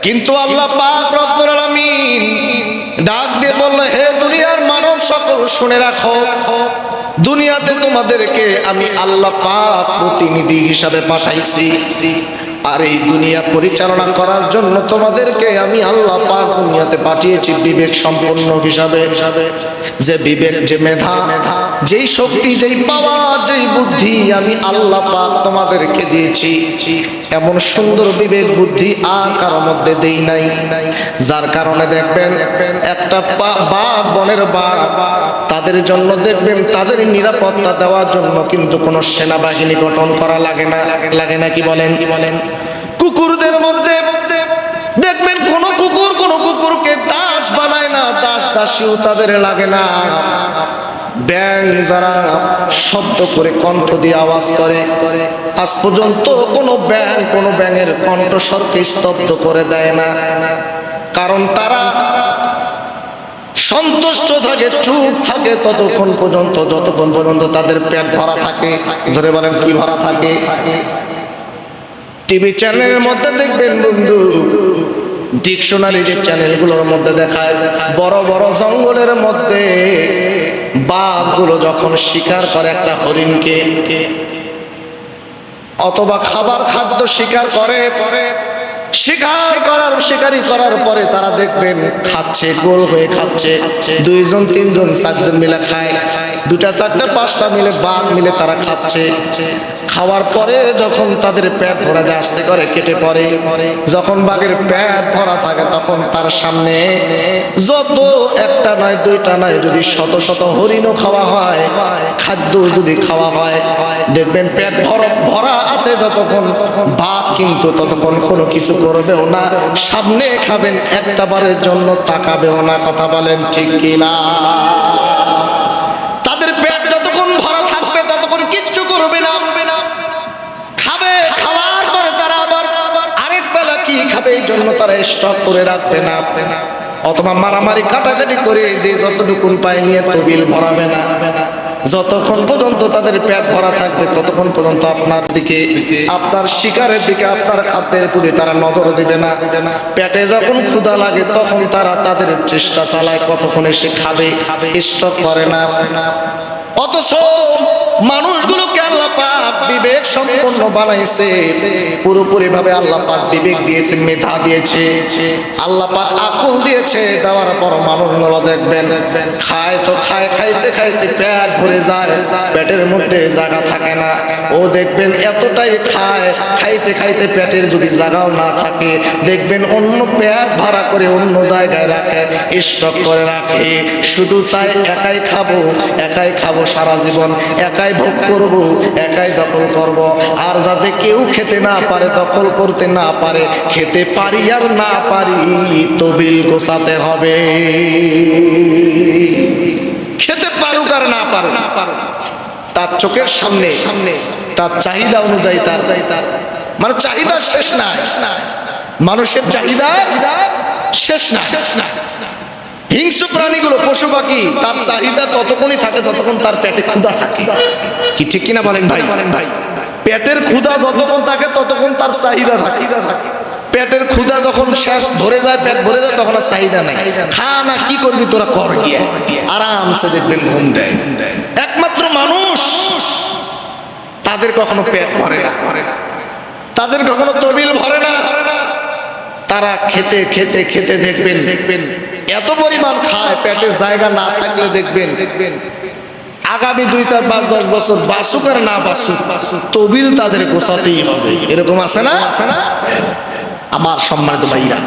কিন্তু আল্লাহ পাক রব্বুল আলামিন ডাক দিয়ে বলল, হে দুনিয়ার মানব সকল শুনে রাখো, দুনিয়াতে তোমাদেরকে আমি আল্লাহ পাক প্রতিনিধি হিসাবে পাঠাইছি, আর এই দুনিয়া পরিচালনা করার জন্য তোমাদেরকে আমি আল্লাহ পাক দুনিয়াতে পাঠিয়েছি বিবেক সম্পন্ন হিসাবে। যে বিবেক, যে মেধা, যেই শক্তি, যেই পাওয়ার, যেই বুদ্ধি আমি আল্লাহ পাক তোমাদেরকে দিয়েছি, এমন সুন্দর বিবেক বুদ্ধি আর কারো মধ্যে দেই নাই। যার কারণে দেখবেন একটা বাঘ, বনের বাঘ, তাদের জন্য দেখবেন তাদের নিরাপত্তা দেওয়ার জন্য কিন্তু কোনো সেনাবাহিনী গঠন করা লাগে না। লাগে না কি বলেন? কুকুরদের মধ্যে দেখবেন কোন কুকুরকে দাস বানায় না, দাসীও তাদের লাগে না। ব্যাঙ যারা শব্দ করে কণ্ঠ দিয়ে আওয়াজ করে, আজ পর্যন্ত কোনো ব্যাঙের কণ্ঠস্বরকে স্তব্ধ করে দেয় না। কারণ তারা সন্তুষ্ট থাকে, চুপ থাকে ততক্ষণ পর্যন্ত যতক্ষণ পর্যন্ত তাদের পেট ভরা থাকে। ধরে বলেন কি ভরা থাকে? টিভি চ্যানেলের মধ্যে দেখবেন বন্ধু, ডিকশনারি যে চ্যানেলগুলোর মধ্যে দেখায়, বড় বড় জঙ্গলের মধ্যে বাঘগুলো যখন শিকার করে একটা হরিণকে, অথবা খাদ্য শিকার করে, শিকারি করার পরে তারা দেখবেন খাচ্ছে, গোল হয়ে খাচ্ছে। 2 জন 3 জন 4 জন মিলে খায়, 2টা 4টা 5টা মিলে বাঘ মিলে তারা খাচ্ছে। খাওয়ার পরে যখন তাদের পেট ভরা যায় আস্তে করে কেটে পড়ে, যখন বাঘের পেট ভরা থাকে তখন তার সামনে যত একটা নয় 2টা নয়, যদি শত শত হরিণও খাওয়া হয়, খাদ্য যদি খাওয়া হয়, দেখবেন পেট ভরা আছে যতক্ষণ, বাঘ কিন্তু ততক্ষণ কোনো কিছু করবেও না, সামনে খাবেন একটা বারের জন্য তাকাবেও না। কথা বলেন ঠিক কিনা? তাদের পেট যতক্ষণ ভরা থাকবে ততক্ষণ কিচ্ছু করবে না, খাবে। খাওয়ার পরে তারা আবার আরেক বেলা কি খাবে এই জন্য তারা স্টক করে রাখবে না, অথবা মারামারি কাটাকাটি করে যে যতটুকুন পায় নিয়ে তবিল ভরাবে না। যতক্ষণ পর্যন্ত তাদের পেট ভরা থাকবে ততক্ষণ পর্যন্ত আপনার দিকে, আপনার শিকারের দিকে, আপনার খাদ্যের প্রতি তারা নজর দিবে না। পেটে যখন ক্ষুধা লাগে তখন তারা তাদের চেষ্টা চালায় কতক্ষণ এসে খাবে, স্টক করে না। অথচ মানুষগুলোকে আল্লাহ পাক বিবেক সম্পন্ন বানাইছে, পুরোপুরি ভাবে আল্লাহ পাক বিবেক দিয়েছে, মেধা দিয়েছে, আল্লাহ পাক আকল দিয়েছে। দেওয়ার পর মানুষগুলো দেখবেন খায় তো খায়, খাইতে খাইতে পেট ভরে যায়, পেটের মধ্যে জায়গা থাকে না। ও দেখবেন এতটাই খায়, খাইতে খাইতে পেটের যদি জায়গাও না থাকে, দেখবেন অন্য পেট ভাড়া করে অন্য জায়গায় রাখে, স্টক করে রাখে। শুধু চাই একাই খাবো সারা জীবন, একাই ভোগ করব, একাই দখল করব। আর যাতে কেউ খেতে না পারে, দখল করতে না পারে, খেতে পারি আর না পারি তবিল গোছাতে হবে। খেতে পারুক আর না পারুক, তার চোখের সামনে তার চাহিদা অনুযায়ী তার মানে চাহিদা শেষ না, মানুষের চাহিদা শেষ না। হিংস্র প্রাণীগুলো, পশু পাখি, তার চাহিদা ততক্ষণই থাকে যতক্ষণ তার পেটে ক্ষুধা থাকে। কি ঠিক কিনা বলেন ভাই? পেটের ক্ষুধা যতক্ষণ থাকে ততক্ষণ তার চাহিদা থাকে। পেটের ক্ষুধা যখন শেষ ভরে যায়, পেট ভরে যায়, তখন আর চাহিদা নাই। খা না, কি করবি তোরা কর গিয়ে, আরামসে দেখবেন ঘুম দেয়। একমাত্র মানুষ, তাদের কখনো পেট ভরে না, তাদের কখনো তবিল ভরে না। তারা খেতে খেতে খেতে দেখবেন এত পরিমাণ খায়, পেটে জায়গা না থাকলে দেখবেন আগামী 2, 4, 5, 10 বছর বাসুক আর না বাসুক, তবিল তাদের গোছাতেই হবে। এরকম আছে না? আমার সম্মানিত ভাইরা,